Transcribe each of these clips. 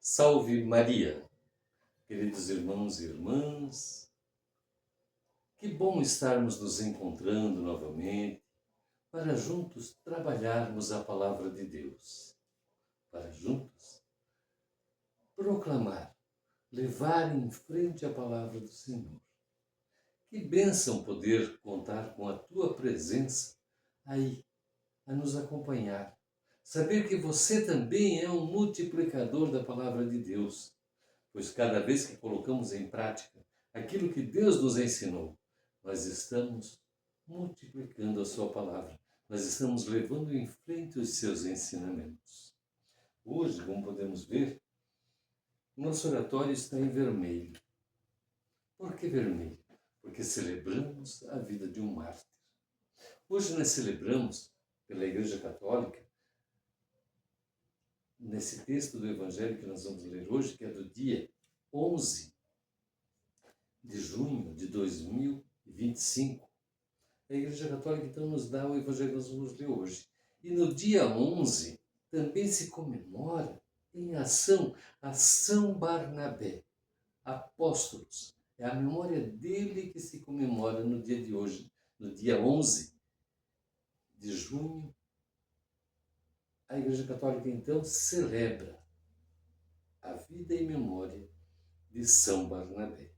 Salve Maria, queridos irmãos e irmãs, que bom estarmos nos encontrando novamente para juntos trabalharmos a palavra de Deus, para juntos proclamar, levar em frente a palavra do Senhor. Que bênção poder contar com a tua presença aí, a nos acompanhar. Saber que você também é um multiplicador da palavra de Deus, pois cada vez que colocamos em prática aquilo que Deus nos ensinou, nós estamos multiplicando a sua palavra, nós estamos levando em frente os seus ensinamentos. Hoje, como podemos ver, o nosso oratório está em vermelho. Por que vermelho? Porque celebramos a vida de um mártir. Hoje nós celebramos, pela Igreja Católica, nesse texto do Evangelho que nós vamos ler hoje, que é do dia 11 de junho de 2025, a Igreja Católica então nos dá o Evangelho que nós vamos ler hoje. E no dia 11 também se comemora em ação a São Barnabé, apóstolos. É a memória dele que se comemora no dia de hoje, no dia 11 de junho. A Igreja Católica então celebra a vida e memória de São Barnabé.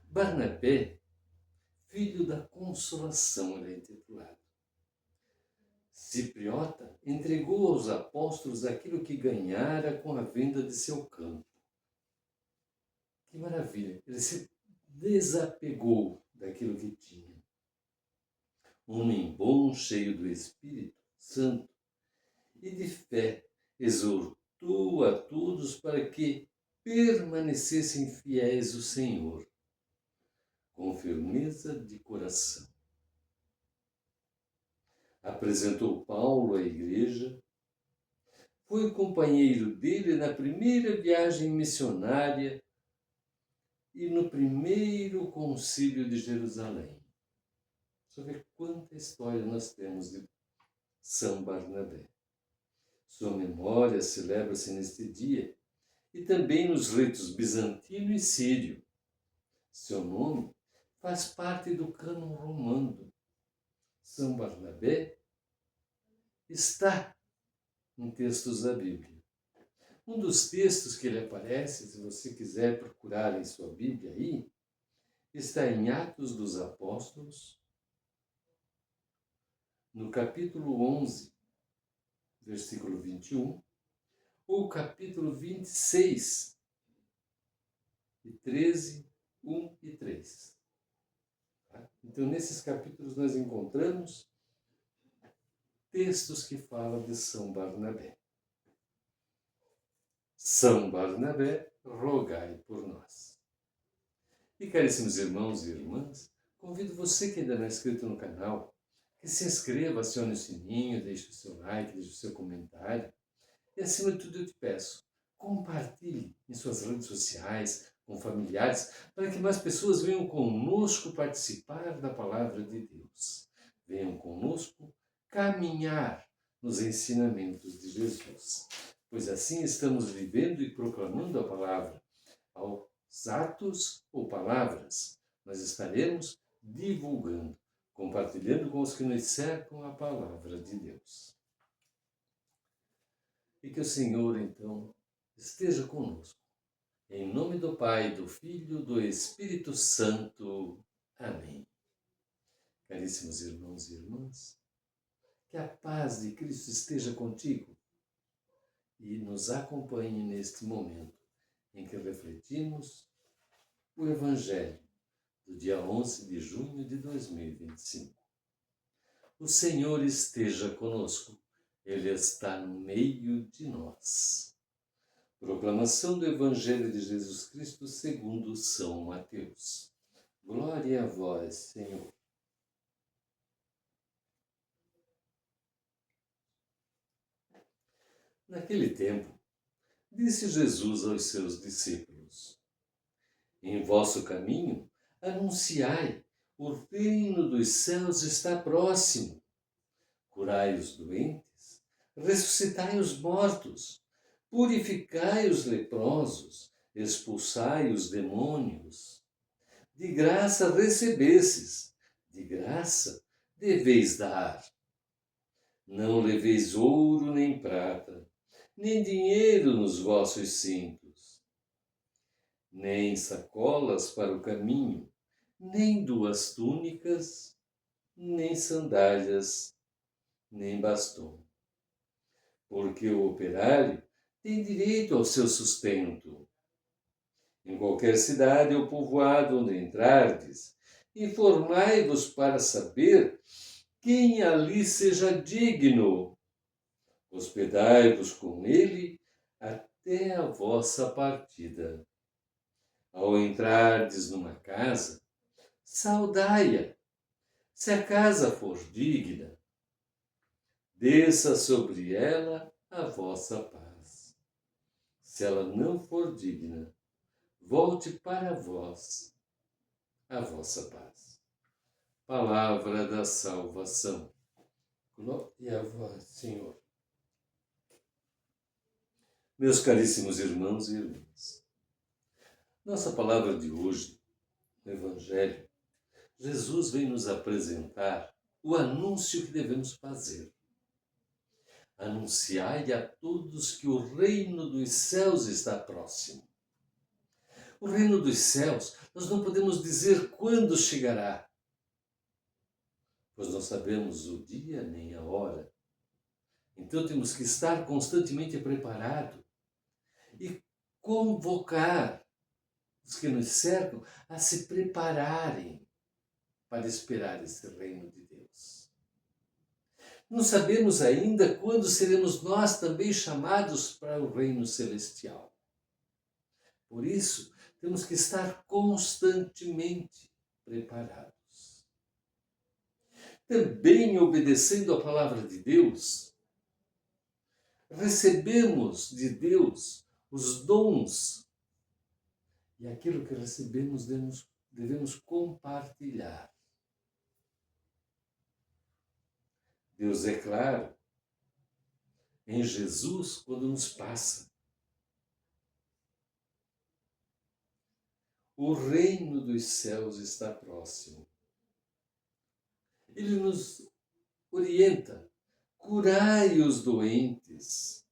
Barnabé, filho da consolação, ele é intitulado. Cipriota entregou aos apóstolos aquilo que ganhara com a venda de seu campo. Que maravilha! Ele se desapegou daquilo que tinha. Homem bom, cheio do Espírito Santo e de fé, exortou a todos para que permanecessem fiéis ao Senhor, com firmeza de coração. Apresentou Paulo à igreja, foi companheiro dele na primeira viagem missionária e no primeiro concílio de Jerusalém. Só ver quanta história nós temos de São Barnabé. Sua memória celebra-se neste dia e também nos ritos bizantino e sírio. Seu nome faz parte do cânon romano. São Barnabé está em textos da Bíblia. Um dos textos que ele aparece, se você quiser procurar em sua Bíblia aí, está em Atos dos Apóstolos, no capítulo 11, versículo 21, ou capítulo 26, e 13, 1 e 3. Então, nesses capítulos nós encontramos textos que falam de São Barnabé. São Barnabé, rogai por nós. E caríssimos irmãos e irmãs, convido você que ainda não é inscrito no canal, que se inscreva, acione o sininho, deixe o seu like, deixe o seu comentário. E acima de tudo eu te peço, compartilhe em suas redes sociais, com familiares, para que mais pessoas venham conosco participar da palavra de Deus. Venham conosco caminhar nos ensinamentos de Jesus. Pois assim estamos vivendo e proclamando a palavra. Aos atos ou palavras, nós estaremos divulgando, compartilhando com os que nos cercam a palavra de Deus. E que o Senhor, então, esteja conosco. Em nome do Pai, do Filho, do Espírito Santo. Amém. Caríssimos irmãos e irmãs, que a paz de Cristo esteja contigo e nos acompanhe neste momento em que refletimos o Evangelho do dia 11 de junho de 2025. O Senhor esteja conosco, Ele está no meio de nós. Proclamação do Evangelho de Jesus Cristo segundo São Mateus. Glória a vós, Senhor. Naquele tempo, disse Jesus aos seus discípulos: em vosso caminho, anunciai, o reino dos céus está próximo. Curai os doentes, ressuscitai os mortos, purificai os leprosos, expulsai os demônios. De graça recebestes, de graça deveis dar. Não leveis ouro nem prata, nem dinheiro nos vossos cintos, nem sacolas para o caminho, nem 2 túnicas, nem sandálias, nem bastão. Porque o operário tem direito ao seu sustento. Em qualquer cidade ou povoado onde entrardes, informai-vos para saber quem ali seja digno. Hospedai-vos com ele até a vossa partida. Ao entrardes numa casa, saudai-a. Se a casa for digna, desça sobre ela a vossa paz. Se ela não for digna, volte para vós a vossa paz. Palavra da salvação. Glória a vós, Senhor. Meus caríssimos irmãos e irmãs, nossa palavra de hoje, no Evangelho, Jesus vem nos apresentar o anúncio que devemos fazer. Anunciai a todos que o reino dos céus está próximo. O reino dos céus, nós não podemos dizer quando chegará, pois não sabemos o dia nem a hora. Então temos que estar constantemente preparado e convocar os que nos cercam a se prepararem para esperar esse reino de Deus. Não sabemos ainda quando seremos nós também chamados para o reino celestial. Por isso, temos que estar constantemente preparados. Também obedecendo a palavra de Deus, recebemos de Deus os dons e aquilo que recebemos devemos compartilhar. Deus é claro em Jesus quando nos passa. O reino dos céus está próximo. Ele nos orienta. Curai os doentes.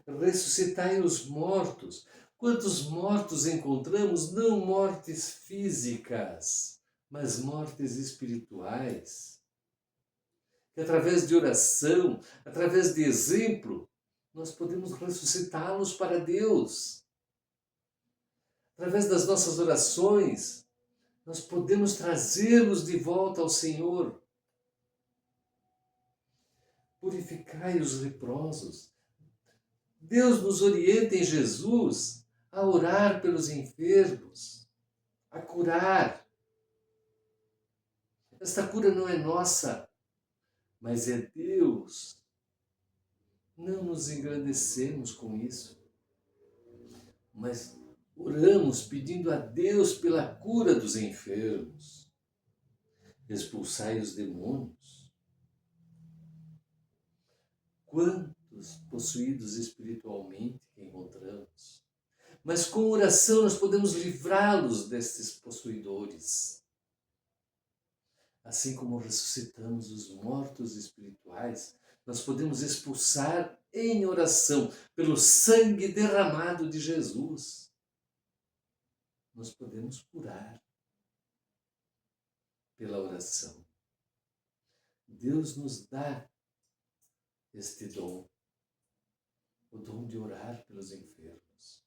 Ressuscitai os mortos. Quantos mortos encontramos? Não mortes físicas, mas mortes espirituais. Que através de oração, através de exemplo, nós podemos ressuscitá-los para Deus. Através das nossas orações, nós podemos trazê-los de volta ao Senhor. Purificai os leprosos. Deus nos orienta em Jesus a orar pelos enfermos, a curar. Esta cura não é nossa, mas é Deus. Não nos engrandecemos com isso, mas oramos pedindo a Deus pela cura dos enfermos. Expulsai os demônios. Quantos possuídos espiritualmente que encontramos. Mas com oração nós podemos livrá-los destes possuidores. Assim como ressuscitamos os mortos espirituais, nós podemos expulsar em oração, pelo sangue derramado de Jesus. Nós podemos curar pela oração. Deus nos dá este dom, o dom de orar pelos enfermos.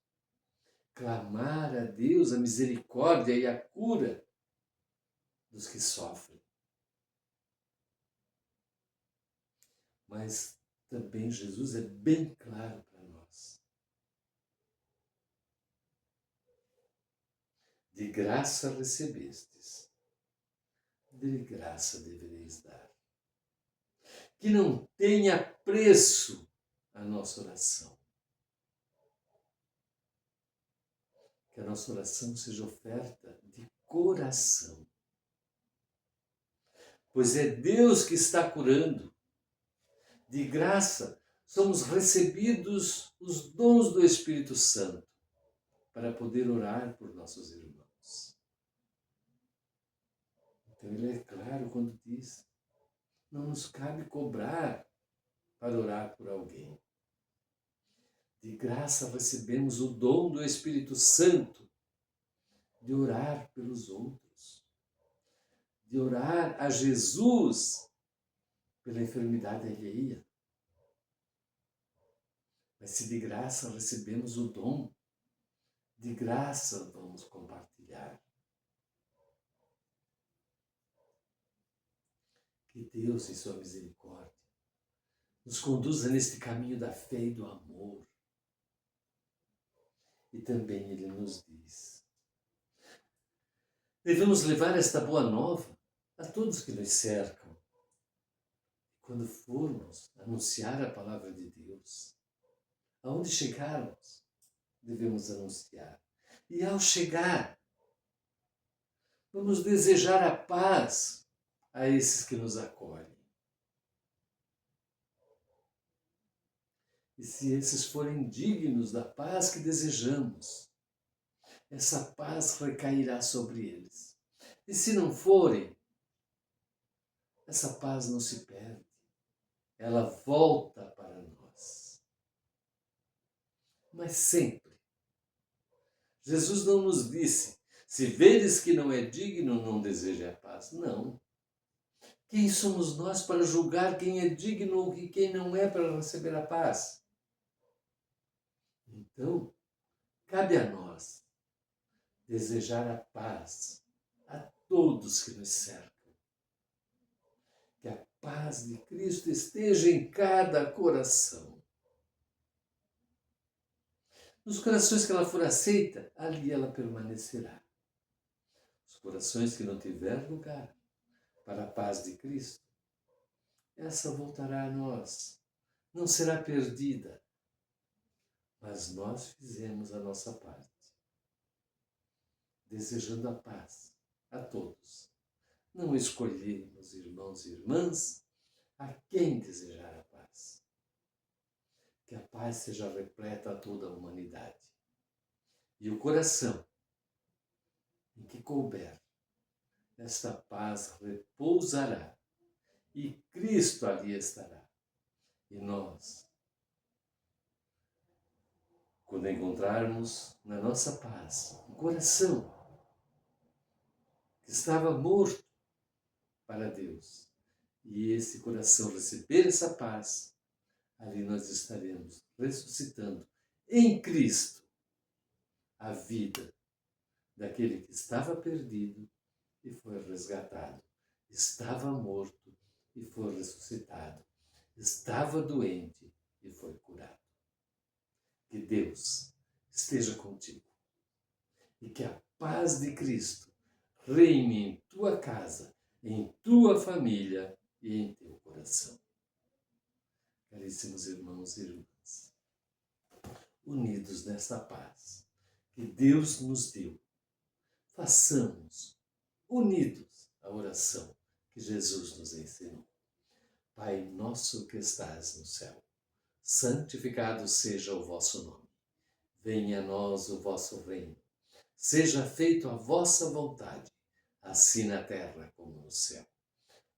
Clamar a Deus a misericórdia e a cura dos que sofrem. Mas também Jesus é bem claro para nós. De graça recebestes, de graça devereis dar. Que não tenha preço a nossa oração. Que a nossa oração seja oferta de coração. Pois é Deus que está curando. De graça, somos recebidos os dons do Espírito Santo para poder orar por nossos irmãos. Então ele é claro quando diz, não nos cabe cobrar para orar por alguém. De graça recebemos o dom do Espírito Santo de orar pelos outros, de orar a Jesus pela enfermidade alheia. Mas se de graça recebemos o dom, de graça vamos compartilhar. Que Deus, em sua misericórdia, nos conduza neste caminho da fé e do amor. E também Ele nos diz, devemos levar esta boa nova a todos que nos cercam. Quando formos anunciar a palavra de Deus, aonde chegarmos, devemos anunciar. E ao chegar, vamos desejar a paz a esses que nos acolhem. E se esses forem dignos da paz que desejamos, essa paz recairá sobre eles. E se não forem, essa paz não se perde. Ela volta para nós. Mas sempre. Jesus não nos disse, se veres que não é digno, não deseje a paz. Não. Quem somos nós para julgar quem é digno e quem não é para receber a paz? Então, cabe a nós desejar a paz a todos que nos cercam. Que a paz de Cristo esteja em cada coração. Nos corações que ela for aceita, ali ela permanecerá. Os corações que não tiver lugar para a paz de Cristo, essa voltará a nós. Não será perdida. Mas nós fizemos a nossa parte, desejando a paz a todos. Não escolhemos, irmãos e irmãs, a quem desejar a paz. Que a paz seja repleta a toda a humanidade. E o coração em que couber, esta paz repousará e Cristo ali estará. E nós, quando encontrarmos na nossa paz um coração que estava morto para Deus, e esse coração receber essa paz, ali nós estaremos ressuscitando em Cristo a vida daquele que estava perdido e foi resgatado, estava morto e foi ressuscitado, estava doente e foi curado. Que Deus esteja contigo e que a paz de Cristo reine em tua casa, em tua família e em teu coração. Caríssimos irmãos e irmãs, unidos nesta paz que Deus nos deu, façamos unidos a oração que Jesus nos ensinou. Pai nosso que estás no céu, santificado seja o vosso nome. Venha a nós o vosso reino. Seja feita a vossa vontade, assim na terra como no céu.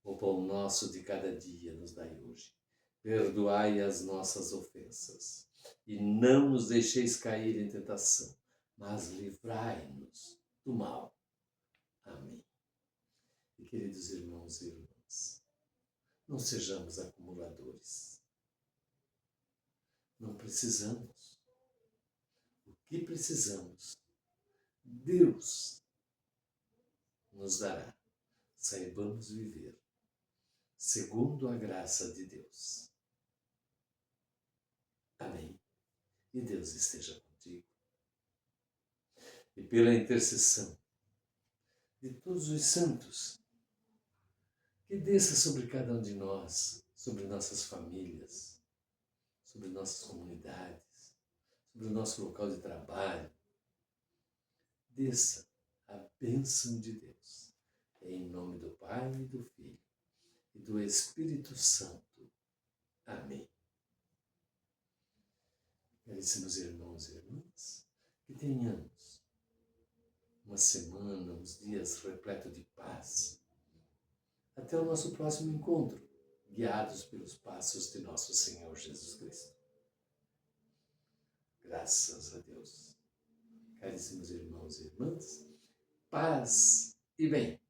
O pão nosso de cada dia nos dai hoje. Perdoai as nossas ofensas e não nos deixeis cair em tentação, mas livrai-nos do mal. Amém. E queridos irmãos e irmãs, não sejamos acumuladores. Não precisamos. O que precisamos, Deus nos dará. Saibamos viver segundo a graça de Deus. Amém. E Deus esteja contigo. E pela intercessão de todos os santos, que desça sobre cada um de nós, sobre nossas famílias, sobre nossas comunidades, sobre o nosso local de trabalho. Desça a bênção de Deus. Em nome do Pai, e do Filho, e do Espírito Santo. Amém. Caríssimos irmãos e irmãs, que tenhamos uma semana, uns dias repletos de paz. Até o nosso próximo encontro, guiados pelos passos de nosso Senhor Jesus Cristo. Graças a Deus. Caríssimos irmãos e irmãs, paz e bem.